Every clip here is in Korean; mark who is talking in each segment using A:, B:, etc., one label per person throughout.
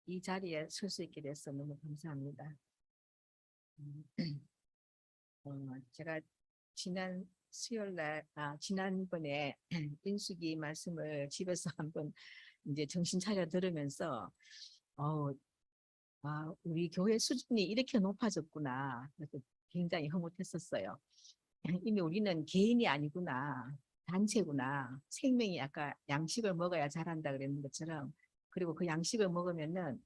A: 이 자리에 설 수 있게 돼서 너무 감사합니다. 제가 지난 수요일 날, 지난번에 인숙이 말씀을 집에서 한번 이제 정신 차려 들으면서, 어, 우리 교회 수준이 이렇게 높아졌구나. 그래서 굉장히 흐뭇했었어요. 이미 우리는 개인이 아니구나. 단체구나. 생명이 아까 양식을 먹어야 자란다 그랬는 것처럼, 그리고 그 양식을 먹으면은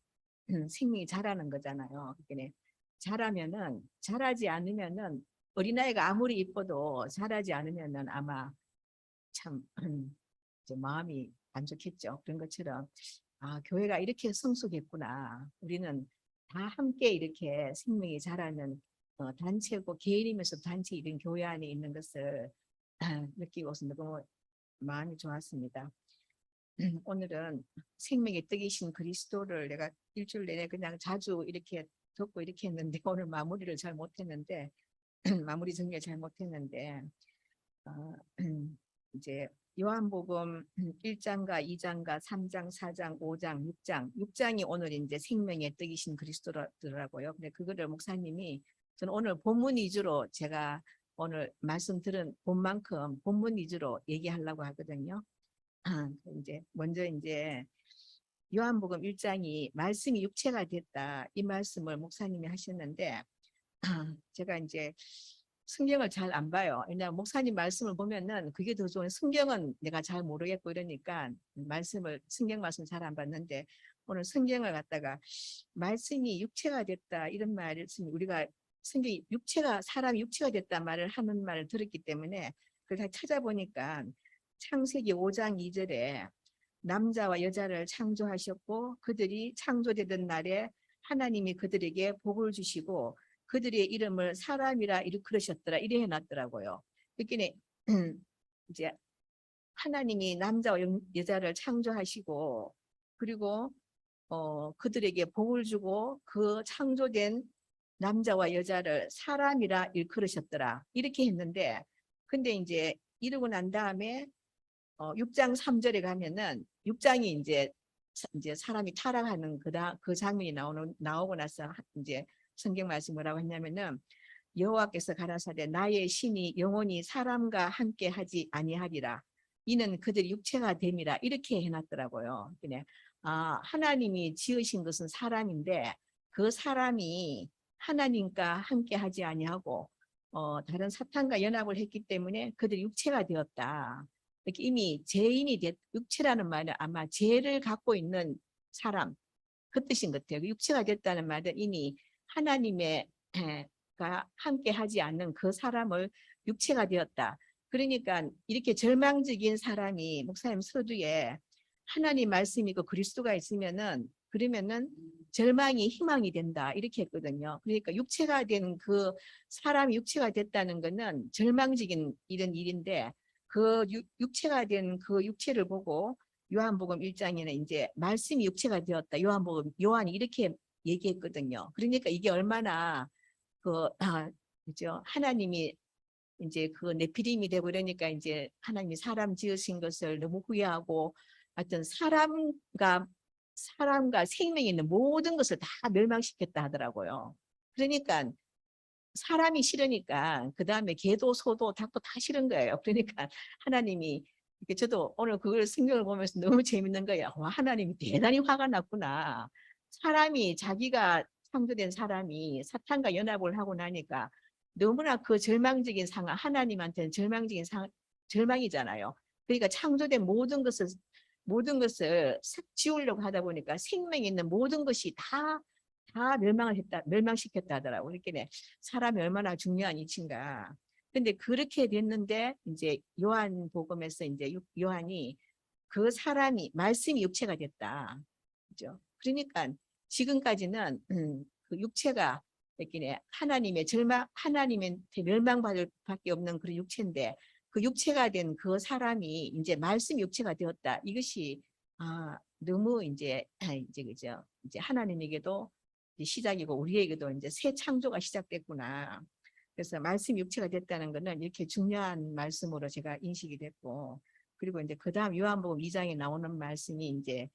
A: 생명이 자라는 거잖아요. 그러니까 자라면은, 자라지 않으면은, 어린아이가 아무리 이뻐도 자라지 않으면은 아마 참 이제 마음이 안 좋겠죠. 그런 것처럼 교회가 이렇게 성숙했구나. 우리는 다 함께 이렇게 생명이 자라는 단체고, 개인이면서 단체 이런 교회 안에 있는 것을 느끼고서 너무 마음이 좋았습니다. 오늘은 생명의 떡이신 그리스도를 내가 일주일 내내 그냥 자주 이렇게 듣고 이렇게 했는데, 오늘 마무리를 잘 못했는데 마무리 정리를 잘 못했는데, 어, 이제 요한복음 1장과 2장과 3장, 4장, 5장, 6장, 6장이 오늘 이제 생명의 떡이신 그리스도더라고요. 근데 그거를 목사님이, 저는 오늘 본문 위주로 제가 오늘 말씀 들은 본만큼 본문 위주로 얘기하려고 하거든요. 이제 먼저 이제 요한복음 1장이 말씀이 육체가 됐다, 이 말씀을 목사님이 하셨는데, 제가 이제 성경을 잘 안 봐요. 왜냐하면 목사님 말씀을 보면은 그게 더 좋은, 성경은 내가 잘 모르겠고 이러니까 성경 말씀 잘 안 봤는데, 오늘 성경을 갖다가 말씀이 육체가 됐다 이런 말을 우리가 성경이 사람이 육체가 됐다 말을 하는 말을 들었기 때문에 그걸 다 찾아보니까 창세기 5장 2절에 남자와 여자를 창조하셨고 그들이 창조되던 날에 하나님이 그들에게 복을 주시고 그들의 이름을 사람이라 일컬으셨더라, 이래 해놨더라고요. 그러니까 이제 하나님이 남자와 여자를 창조하시고, 그리고 그들에게 복을 주고 그 창조된 남자와 여자를 사람이라 일컬으셨더라, 이렇게 했는데, 근데 이제 이러고 난 다음에 6장 3절에 가면은 6장이 이제 사람이 타락하는 그 장면이 나오고 나서 이제 성경 말씀 뭐라고 했냐면은, 여호와께서 가라사대 나의 신이 영원히 사람과 함께 하지 아니하리라, 이는 그들이 육체가 됨이라, 이렇게 해놨더라고요. 그냥 하나님이 지으신 것은 사람인데 그 사람이 하나님과 함께 하지 아니하고 다른 사탄과 연합을 했기 때문에 그들이 육체가 되었다. 이렇게 이미 육체라는 말은 아마 죄를 갖고 있는 사람, 그 뜻인 것 같아요. 육체가 됐다는 말은 이미 하나님과 함께 하지 않는 그 사람을 육체가 되었다. 그러니까 이렇게 절망적인 사람이 목사님 서두에 하나님 말씀이고 그리스도가 있으면은, 그러면은 절망이 희망이 된다, 이렇게 했거든요. 그러니까 육체가 된 그 사람이 육체가 됐다는 것은 절망적인 이런 일인데, 그 육체가 된 그 육체를 보고 요한복음 1장에는 이제 말씀이 육체가 되었다, 요한이 이렇게 얘기했거든요. 그러니까 이게 얼마나 그죠, 하나님이 이제 그 네피림이 되고 이러니까 이제 하나님이 사람 지으신 것을 너무 후회하고, 하여튼 사람과 생명이 있는 모든 것을 다 멸망시켰다 하더라고요. 그러니까 사람이 싫으니까 그 다음에 개도 소도 닭도 다 싫은 거예요. 그러니까 하나님이, 저도 오늘 그걸 성경을 보면서 너무 재밌는 거예요. 와, 하나님이 대단히 화가 났구나. 자기가 창조된 사람이 사탄과 연합을 하고 나니까 너무나 그 절망적인 상황, 하나님한테는 절망이잖아요. 그러니까 창조된 모든 것을 싹 지우려고 하다 보니까 생명이 있는 모든 것이 다 멸망시켰다 하더라고요. 그러니까 사람이 얼마나 중요한 이치인가. 근데 그렇게 됐는데 이제 요한복음에서 이제 요한이 그 사람이 말씀이 육체가 됐다. 그죠? 그러니까 지금까지는 그 육체가 이렇게 하나님한테 멸망받을 밖에 없는 그런 육체인데, 그 육체가 된 그 사람이 이제 말씀 육체가 되었다. 이것이 너무 이제 그죠? 이제 하나님에게도 시작이고 우리에게도 이제 새 창조가 시작됐구나. 그래서 말씀 육체가 됐다는 것은 이렇게 중요한 말씀으로 제가 인식이 됐고, 그리고 이제 그 다음 요한복음 2장에 나오는 말씀이 이제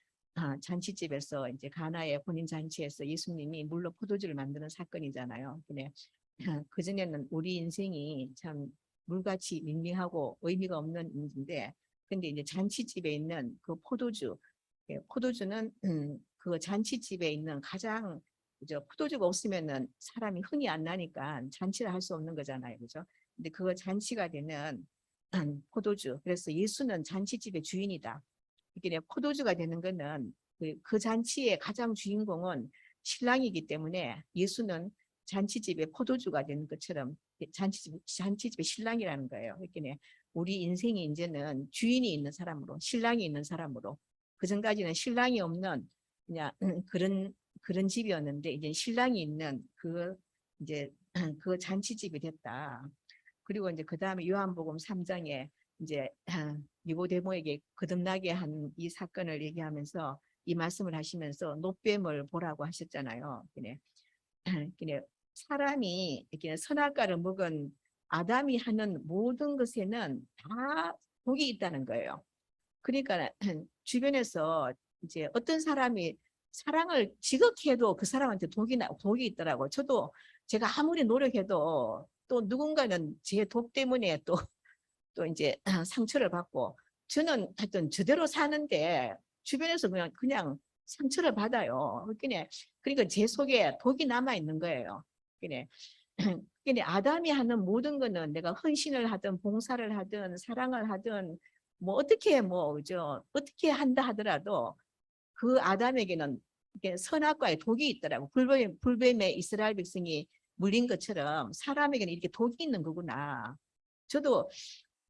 A: 잔치집에서 이제 가나의 혼인 잔치에서 예수님이 물로 포도주를 만드는 사건이잖아요. 근데 그전에는 우리 인생이 참 물같이 밍밍하고 의미가 없는 인생인데, 근데 이제 잔치집에 있는 그 포도주, 포도주는 그 잔치집에 있는 가장, 그죠? 포도주가 없으면은 사람이 흥이 안 나니까 잔치를 할 수 없는 거잖아요, 그죠? 근데 그 잔치가 되는 포도주. 그래서 예수는 잔치집의 주인이다. 이게 포도주가 되는 거는 그 잔치의 가장 주인공은 신랑이기 때문에 예수는 잔치집의 포도주가 되는 것처럼 잔치집의 신랑이라는 거예요. 그러니까 우리 인생이 이제는 주인이 있는 사람으로, 신랑이 있는 사람으로, 그 전까지는 신랑이 없는 그냥 그런 집이었는데 이제 신랑이 있는 그 이제 그 잔치집이 됐다. 그리고 이제 그 다음에 요한복음 3장에 이제 니고데모에게 거듭나게 한 이 사건을 얘기하면서 이 말씀을 하시면서 노뱀을 보라고 하셨잖아요. 그래. 사람이 이렇게 선악과를 먹은 아담이 하는 모든 것에는 다 독이 있다는 거예요. 그러니까 주변에서 이제 어떤 사람이 사랑을 지극해도 그 사람한테 독이 있더라고. 저도 제가 아무리 노력해도 또 누군가는 제 독 때문에 또 이제 상처를 받고, 저는 하여튼 저대로 사는데 주변에서 그냥 상처를 받아요. 그러니까 제 속에 독이 남아 있는 거예요. 그래. 근데 아담이 하는 모든 거는 내가 헌신을 하든 봉사를 하든 사랑을 하든 뭐 어떻게 어떻게 한다 하더라도 그 아담에게는 선악과의 독이 있더라고. 불뱀에 이스라엘 백성이 물린 것처럼 사람에게는 이렇게 독이 있는 거구나. 저도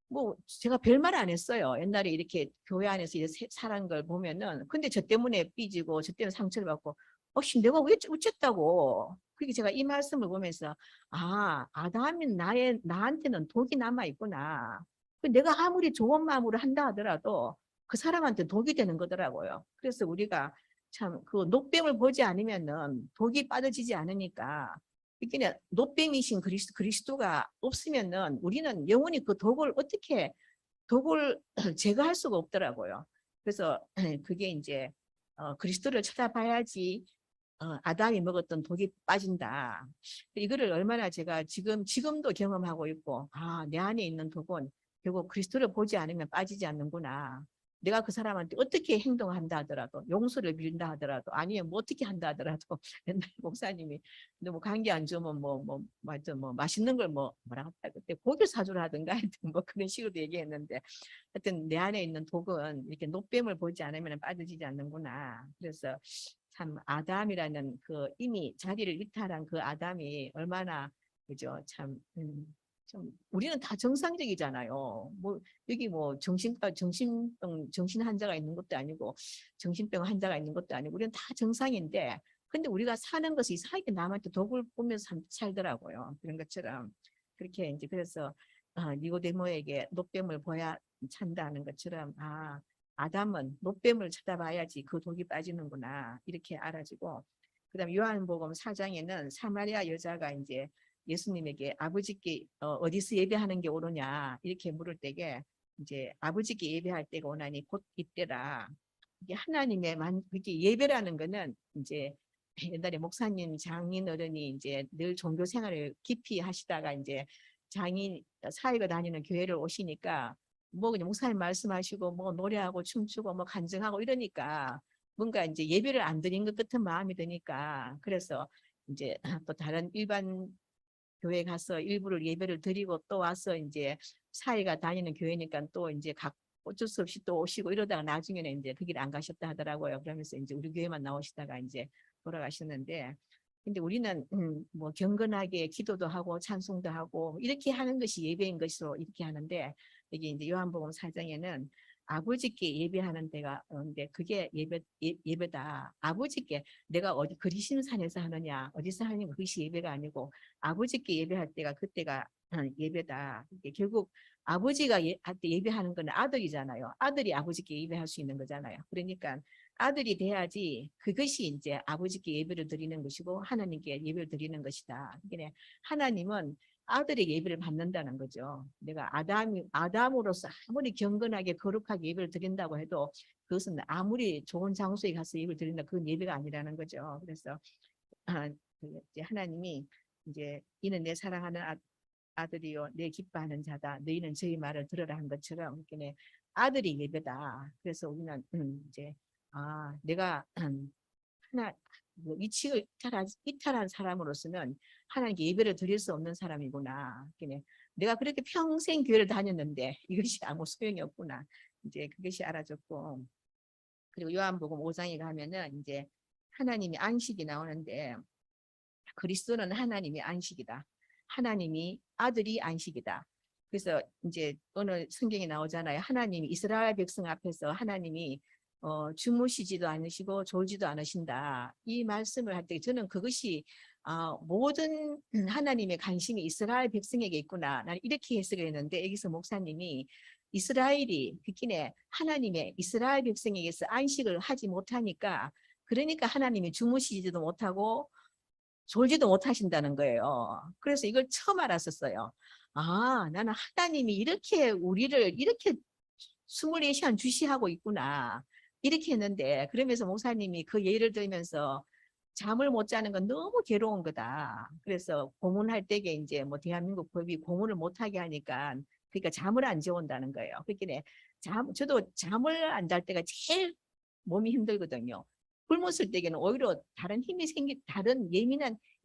A: 뭐 제가 별말 안 했어요. 옛날에 이렇게 교회 안에서 살아는 걸 보면은. 근데 저 때문에 삐지고 저 때문에 상처를 받고 혹시 내가 왜 어쨌다고. 그게 제가 이 말씀을 보면서 아담이 나한테는 독이 남아 있구나. 내가 아무리 좋은 마음으로 한다 하더라도 그 사람한테 독이 되는 거더라고요. 그래서 우리가 참 그 녹뱀을 보지 않으면은 독이 빠져지지 않으니까, 그러니까 노뱀이신 그리스도가 없으면은 우리는 영원히 그 독을 제거할 수가 없더라고요. 그래서 그게 이제 그리스도를 찾아봐야지 아담이 먹었던 독이 빠진다. 이거를 얼마나 제가 지금도 경험하고 있고, 내 안에 있는 독은 결국 그리스도를 보지 않으면 빠지지 않는구나. 내가 그 사람한테 어떻게 행동한다 하더라도, 용서를 빌린다 하더라도, 아니면 뭐 어떻게 한다 하더라도, 옛날 목사님이 너무 감기 안 좋으면 맛있는 걸 뭐라 했다 그때 고기를 사주라 하든가 하여튼 뭐 그런 식으로 얘기했는데, 하여튼 내 안에 있는 독은 이렇게 노뱀을 보지 않으면 빠져지지 않는구나. 그래서 참 아담이라는 그 이미 자리를 이탈한 그 아담이 얼마나, 그죠? 좀 우리는 다 정상적이잖아요. 뭐 여기 뭐 정신 환자가 있는 것도 아니고 정신병 환자가 있는 것도 아니고 우리는 다 정상인데, 근데 우리가 사는 것이 이상하게 남한테 독을 보면서 살더라고요. 그런 것처럼 그렇게 이제 그래서 니고데모에게 노뱀을 보야 찬다는 것처럼 아담은 노뱀을 쳐다봐야지 그 독이 빠지는구나 이렇게 알아지고, 그다음 요한복음 4장에는 사마리아 여자가 이제 예수님에게 아버지께 어디서 예배하는 게 옳으냐 이렇게 물을 때에 이제 아버지께 예배할 때가 오나니 곧 이때라. 이게 하나님의 그게 예배라는 거는 이제 옛날에 목사님 장인 어른이 이제 늘 종교 생활을 깊이 하시다가 이제 장인 사회가 다니는 교회를 오시니까 뭐 그냥 목사님 말씀하시고 뭐 노래하고 춤추고 뭐 간증하고 이러니까 뭔가 이제 예배를 안 드린 것 같은 마음이 드니까, 그래서 이제 또 다른 일반 교회 가서 일부를 예배를 드리고 또 와서 이제 사이가 다니는 교회니까 또 이제 어쩔 수 없이 또 오시고 이러다가 나중에는 이제 그 길 안 가셨다 하더라고요. 그러면서 이제 우리 교회만 나오시다가 이제 돌아가셨는데, 근데 우리는 뭐 경건하게 기도도 하고 찬송도 하고 이렇게 하는 것이 예배인 것으로 이렇게 하는데, 여기 이제 요한복음 4장에는 아버지께 예배하는 데가 있는데 그게 예배다. 아버지께 내가 어디 그리심산에서 하느냐 어디서 하느냐 그것이 예배가 아니고 아버지께 예배할 때가 그때가 예배다. 이게 결국 아버지가 할 때 예배하는 건 아들이잖아요. 아들이 아버지께 예배할 수 있는 거잖아요. 그러니까 아들이 돼야지 그것이 이제 아버지께 예배를 드리는 것이고 하나님께 예배를 드리는 것이다. 그러니까 하나님은 아들의 예배를 받는다는 거죠. 내가 아담으로서 아무리 경건하게 거룩하게 예배를 드린다고 해도 그것은 아무리 좋은 장소에 가서 예배를 드린다 그건 예배가 아니라는 거죠. 그래서 이제 하나님이 이제 이는 내 사랑하는 아들이요 내 기뻐하는 자다. 너희는 저희 말을 들으라 한 것처럼 그러니까 아들이 예배다. 그래서 우리는 이제 내가 하나 위치를 이탈한 사람으로서는 하나님께 예배를 드릴 수 없는 사람이구나. 그러니까 내가 그렇게 평생 교회를 다녔는데 이것이 아무 소용이 없구나. 이제 그것이 알아졌고 그리고 요한복음 5장에 가면은 이제 하나님이 안식이 나오는데 그리스도는 하나님의 안식이다. 하나님이 아들이 안식이다. 그래서 이제 오늘 성경에 나오잖아요. 하나님이 이스라엘 백성 앞에서 하나님이 주무시지도 않으시고 졸지도 않으신다. 이 말씀을 할 때 저는 그것이 모든 하나님의 관심이 이스라엘 백성에게 있구나. 나는 이렇게 해석을 했는데 여기서 목사님이 이스라엘이 그끼네 하나님의 이스라엘 백성에게서 안식을 하지 못하니까 그러니까 하나님이 주무시지도 못하고 졸지도 못하신다는 거예요. 그래서 이걸 처음 알았었어요. 나는 하나님이 이렇게 우리를 이렇게 24시간 주시하고 있구나. 이렇게 했는데 그러면서 목사님이 그 예를 들면서 잠을 못 자는 건 너무 괴로운 거다. 그래서 고문할 때에 이제 뭐 대한민국 법이 고문을 못 하게 하니까 그러니까 잠을 안 재운다는 거예요. 그러니까 저도 잠을 안 잘 때가 제일 몸이 힘들거든요. 굶었을 때에는 오히려 다른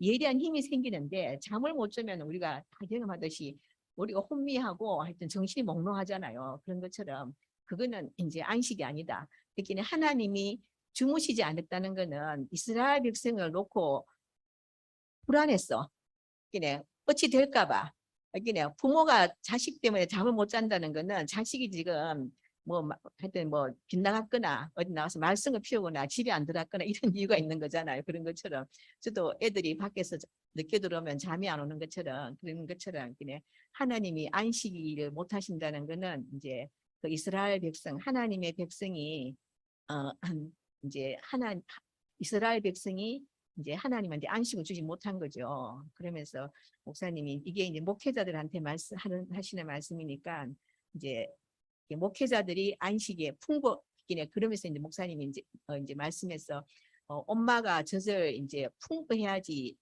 A: 예리한 힘이 생기는데 잠을 못 자면 우리가 다 경험하듯이 우리가 혼미하고 하여튼 정신이 몽롱하잖아요. 그런 것처럼 그거는 이제 안식이 아니다. 그러니까 하나님이 주무시지 않았다는 것은 이스라엘 백성을 놓고 불안했어. 그러니까 어찌 될까봐. 그러니까 부모가 자식 때문에 잠을 못 잔다는 것은 자식이 지금 뭐 하여튼 뭐 빗나갔거나 어디 나가서 말썽을 피우거나 집에 안 들어갔거나 이런 이유가 있는 거잖아요. 그런 것처럼 저도 애들이 밖에서 늦게 들어오면 잠이 안 오는 것처럼 그런 것처럼 그냥 하나님이 안식일을 못 하신다는 거는 이제 그 이스라엘 백성 하나님의 백성이 어 이제 이스라엘 백성이 이제 하나님한테 안식을 주지 못한 거죠. 그러면서 목사님이 이게 이제 목회자들한테 하시는 말씀이니까 이제 목회자들이 안식에 풍부하기네. 그러면서 이제 목사님이 이제 말씀해서 엄마가 젖을 이제 풍부해야지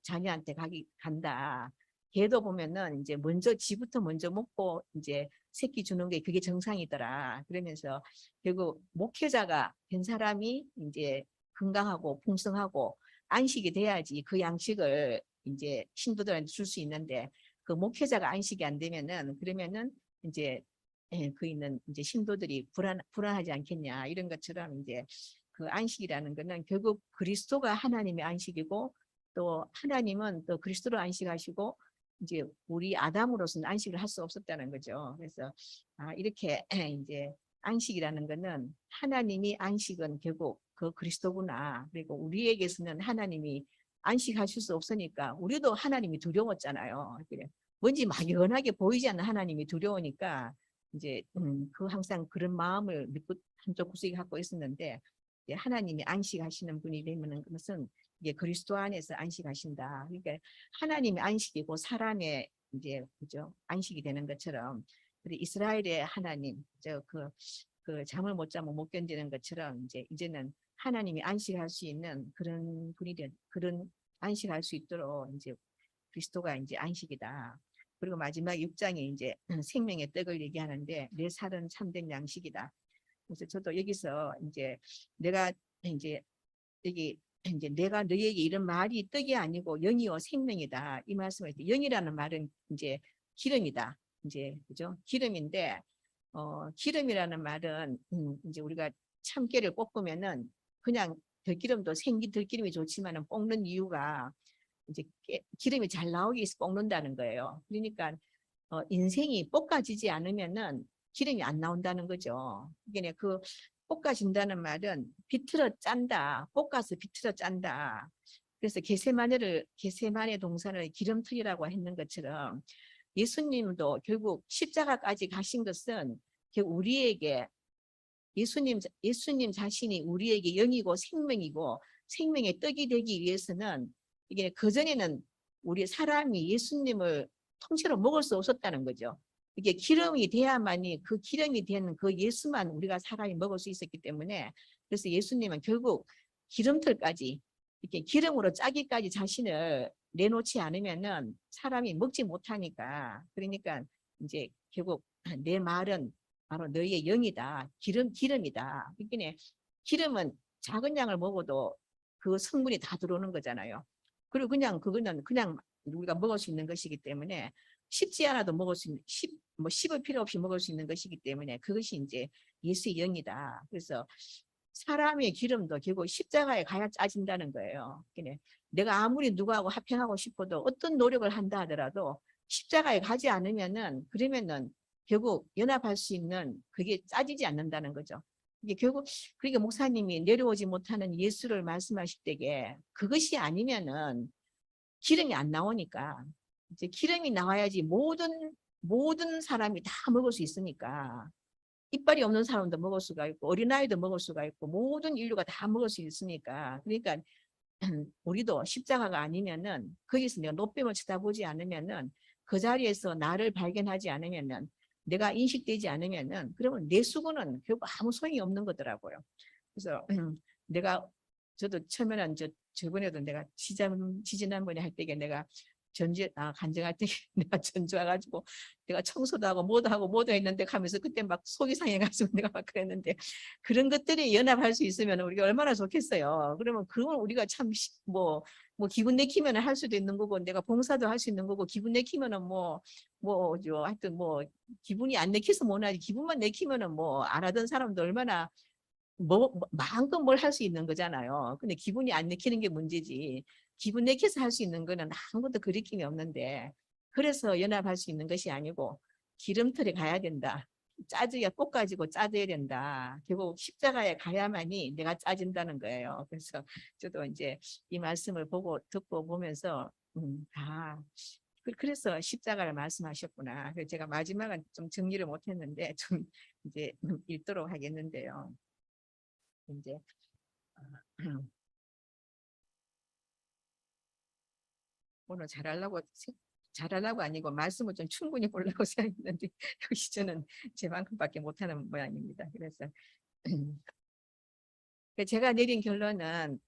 A: 자녀한테 간다. 걔도 보면은 이제 지부터 먼저 먹고 이제 새끼 주는 게 그게 정상이더라. 그러면서 결국 목회자가 된 사람이 이제 건강하고 풍성하고 안식이 돼야지 그 양식을 이제 신도들한테 줄 수 있는데 그 목회자가 안식이 안 되면은 그러면은 이제 그 있는 이제 신도들이 불안하지 않겠냐 이런 것처럼 이제 그 안식이라는 것은 결국 그리스도가 하나님의 안식이고 또 하나님은 또 그리스도로 안식하시고 이제 우리 아담으로서는 안식을 할 수 없었다는 거죠. 그래서 이렇게 이제 안식이라는 것은 하나님이 안식은 결국 그 그리스도구나. 그리고 우리에게서는 하나님이 안식하실 수 없으니까 우리도 하나님이 두려웠잖아요. 뭔지 막연하게 보이지 않는 하나님이 두려우니까 이제 그 항상 그런 마음을 한쪽 구석에 갖고 있었는데 이제 하나님이 안식하시는 분이 되면은 그것은 이게 그리스도 안에서 안식하신다. 그러니까 하나님이 안식이고 사람의 이제 그죠 안식이 되는 것처럼 우리 이스라엘의 하나님 그 잠을 못 자면 못 견디는 것처럼 이제는 하나님이 안식할 수 있는 그런 분이 그런 안식할 수 있도록 이제 그리스도가 이제 안식이다. 그리고 마지막 6장에 이제 생명의 떡을 얘기하는데 내 살은 참된 양식이다. 그래서 저도 여기서 이제 내가 이제 여기 이제 내가 너에게 이런 말이 떡이 아니고 영이요 생명이다. 이 말씀을 할 때 영이라는 말은 이제 기름이다. 이제 그죠? 기름인데 기름이라는 말은 이제 우리가 참깨를 볶으면은 그냥 들기름이 좋지만은 볶는 이유가 이제 기름이 잘 나오기 위해서 볶는다는 거예요. 그러니까 인생이 볶아지지 않으면은 기름이 안 나온다는 거죠. 그러니까 그 볶아진다는 말은 비틀어 짠다. 볶아서 비틀어 짠다. 그래서 게세마네 동산을 기름틀이라고 했는 것처럼 예수님도 결국 십자가까지 가신 것은 우리에게 예수님 자신이 우리에게 영이고 생명이고 생명의 떡이 되기 위해서는 이게 그전에는 우리 사람이 예수님을 통째로 먹을 수 없었다는 거죠. 이게 기름이 돼야만이 그 기름이 된 그 예수만 우리가 사람이 먹을 수 있었기 때문에 그래서 예수님은 결국 기름털까지 이렇게 기름으로 짜기까지 자신을 내놓지 않으면은 사람이 먹지 못하니까 그러니까 이제 결국 내 말은 바로 너희의 영이다. 기름이다. 그러니까 기름은 작은 양을 먹어도 그 성분이 다 들어오는 거잖아요. 그리고 그거는 그냥 우리가 먹을 수 있는 것이기 때문에 쉽지 않아도 먹을 수 있는 뭐 씹을 필요 없이 먹을 수 있는 것이기 때문에 그것이 이제 예수의 영이다. 그래서 사람의 기름도 결국 십자가에 가야 짜진다는 거예요. 그러니까 내가 아무리 누구하고 합행하고 싶어도 어떤 노력을 한다 하더라도 십자가에 가지 않으면은 그러면은 결국 연합할 수 있는 그게 짜지지 않는다는 거죠. 이게 결국 그러니까 목사님이 내려오지 못하는 예수를 말씀하실 때에 그것이 아니면은 기름이 안 나오니까 이제 기름이 나와야지 모든 사람이 다 먹을 수 있으니까 이빨이 없는 사람도 먹을 수가 있고 어린아이도 먹을 수가 있고 모든 인류가 다 먹을 수 있으니까 그러니까 우리도 십자가가 아니면은 거기서 내가 노뱀을 쳐다보지 않으면은 그 자리에서 나를 발견하지 않으면은 내가 인식되지 않으면은 그러면 내 수고는 결국 아무 소용이 없는 거더라고요. 그래서 내가 저도 처음에는 저번에도 내가 지지난번에 할 때에 내가 간증할 때 내가 전주 와가지고 내가 청소도 하고 뭐도 했는데 하면서 그때 막 속이 상해가지고 내가 막 그랬는데 그런 것들이 연합할 수 있으면 우리가 얼마나 좋겠어요. 그러면 그건 우리가 참 뭐 기분 내키면 할 수도 있는 거고 내가 봉사도 할 수 있는 거고 기분 내키면은 하여튼 뭐 기분이 안 내켜서 못하지 기분만 내키면은 뭐 안 하던 사람도 얼마나 마음껏 뭘 할 수 있는 거잖아요. 근데 기분이 안 내키는 게 문제지. 기분 내켜서 할 수 있는 거는 아무것도 그리낌이 없는데 그래서 연합할 수 있는 것이 아니고 기름털에 가야 된다. 짜줘야 볶아지고 짜줘야 된다. 결국 십자가에 가야만이 내가 짜진다는 거예요. 그래서 저도 이제 이 말씀을 듣고 보면서 그래서 십자가를 말씀하셨구나. 그래서 제가 마지막은 좀 정리를 못했는데 좀 이제 읽도록 하겠는데요. 이제 오늘 잘하려고 아니고 말씀을 좀 충분히 보려고 생각했는데 역시 저는 제만큼밖에 못하는 모양입니다. 그래서 제가 내린 결론은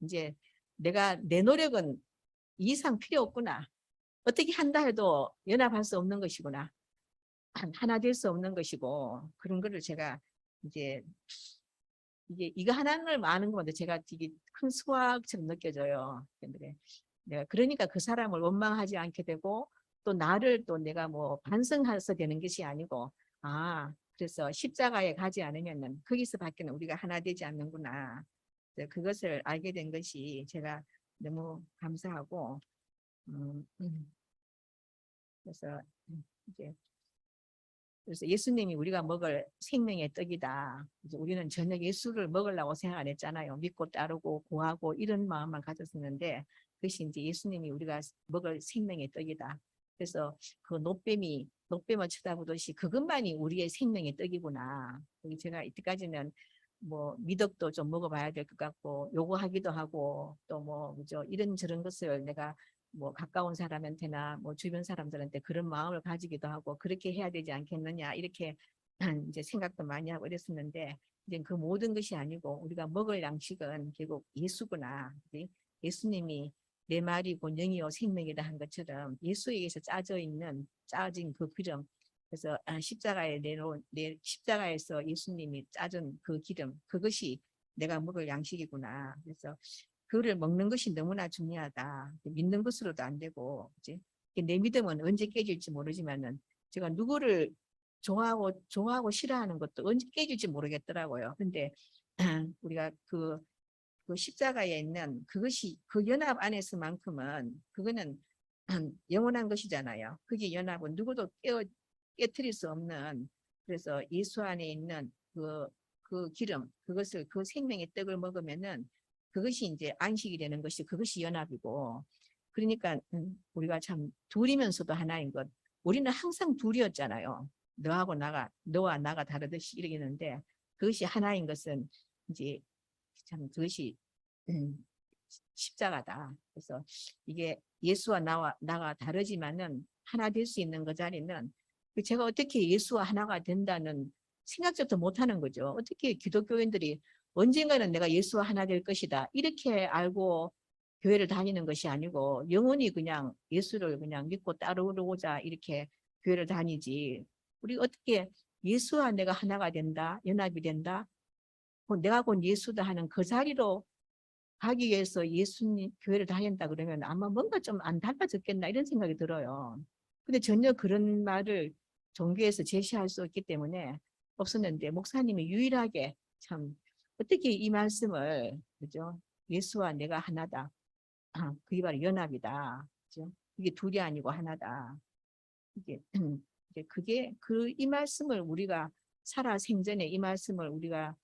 A: 이제 내가 내 노력은 이 이상 필요 없구나. 어떻게 한다 해도 연합할 수 없는 것이구나. 하나 될 수 없는 것이고 그런 거를 제가 이제 이거 하나를 아는 것마다 제가 되게 큰 수학처럼 느껴져요. 내가 그러니까 그 사람을 원망하지 않게 되고 또 나를 또 내가 뭐 반성해서 되는 것이 아니고 그래서 십자가에 가지 않으면은 거기서 밖에는 우리가 하나 되지 않는구나. 그것을 알게 된 것이 제가 너무 감사하고 그래서 이제 그래서 예수님이 우리가 먹을 생명의 떡이다. 이제 우리는 전혀 예수를 먹으려고 생각 안 했잖아요. 믿고 따르고 구하고 이런 마음만 가졌었는데 그것이 이제 예수님이 우리가 먹을 생명의 떡이다. 그래서 그 노뱀을 쳐다보듯이 그것만이 우리의 생명의 떡이구나. 제가 이때까지는 뭐 미덕도 좀 먹어봐야 될 것 같고 요구하기도 하고 또 뭐 그죠 이런저런 것을 내가 뭐 가까운 사람한테나 뭐 주변 사람들한테 그런 마음을 가지기도 하고 그렇게 해야 되지 않겠느냐 이렇게 이제 생각도 많이 하고 이랬었는데 이제 그 모든 것이 아니고 우리가 먹을 양식은 결국 예수구나. 예수님이 내 말이 곧 영이요 생명이다 한 것처럼 예수에게서 짜진 그 기름 그래서 십자가에서 예수님이 짜준 그 기름 그것이 내가 먹을 양식이구나. 그래서 그거를 먹는 것이 너무나 중요하다. 믿는 것으로도 안 되고, 그치? 내 믿음은 언제 깨질지 모르지만은 제가 누구를 좋아하고 싫어하는 것도 언제 깨질지 모르겠더라고요. 근데 우리가 그 십자가에 있는 그것이 그 연합 안에서만큼은 그거는 영원한 것이잖아요. 그게 연합은 누구도 깨뜨릴 수 없는 그래서 예수 안에 있는 그 기름 그것을 그 생명의 떡을 먹으면은 그것이 이제 안식이 되는 것이 그것이 연합이고 그러니까 우리가 참 둘이면서도 하나인 것 우리는 항상 둘이었잖아요. 너와 나가 다르듯이 이러겠는데 그것이 하나인 것은 이제 참 그것이 음, 십자가다. 그래서 이게 예수와 나가 다르지만은 하나 될 수 있는 그 자리는 제가 어떻게 예수와 하나가 된다는 생각조차 못하는 거죠. 어떻게 기독교인들이 언젠가는 내가 예수와 하나 될 것이다 이렇게 알고 교회를 다니는 것이 아니고 영원히 그냥 예수를 그냥 믿고 따르고자 이렇게 교회를 다니지. 우리 어떻게 예수와 내가 하나가 된다, 연합이 된다, 내가 곧 예수다 하는 그 자리로 가기 위해서 예수님 교회를 다닌다 그러면 아마 뭔가 좀 안 달라졌겠나 이런 생각이 들어요. 근데 전혀 그런 말을 종교에서 제시할 수 없기 때문에 없었는데 목사님이 유일하게 참 어떻게 이 말씀을 그죠? 예수와 내가 하나다. 그게 바로 연합이다. 그죠? 이게 둘이 아니고 하나다. 이게 그게 이 말씀을 우리가 살아 생전에 이 말씀을 우리가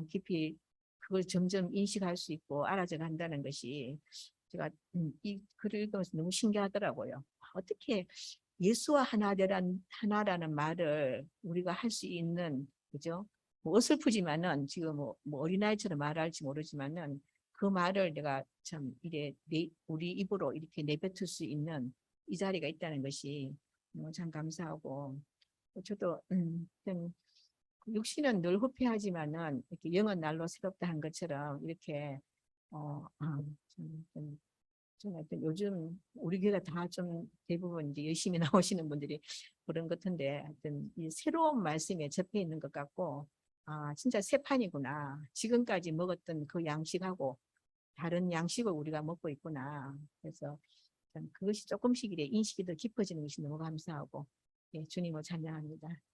A: 깊이 그걸 점점 인식할 수 있고 알아져 간다는 것이 제가 이 글을 읽으면서 너무 신기하더라고요. 어떻게 예수와 하나라는 말을 우리가 할 수 있는 그죠? 뭐 어설프지만은 지금 뭐 어린아이처럼 말할지 모르지만은 그 말을 내가 참 이래 우리 입으로 이렇게 내뱉을 수 있는 이 자리가 있다는 것이 참 감사하고 저도 좀 육신은 늘 후패하지만은 이렇게 영은 날로 새롭다 한 것처럼 이렇게 좀 하여튼 요즘 우리 교회가 다 좀 대부분 이제 열심히 나오시는 분들이 그런 것 같은데 하여튼 이 새로운 말씀에 접해 있는 것 같고 진짜 새 판이구나. 지금까지 먹었던 그 양식하고 다른 양식을 우리가 먹고 있구나. 그래서 그것이 조금씩 이래 인식이 더 깊어지는 것이 너무 감사하고 예, 주님을 찬양합니다.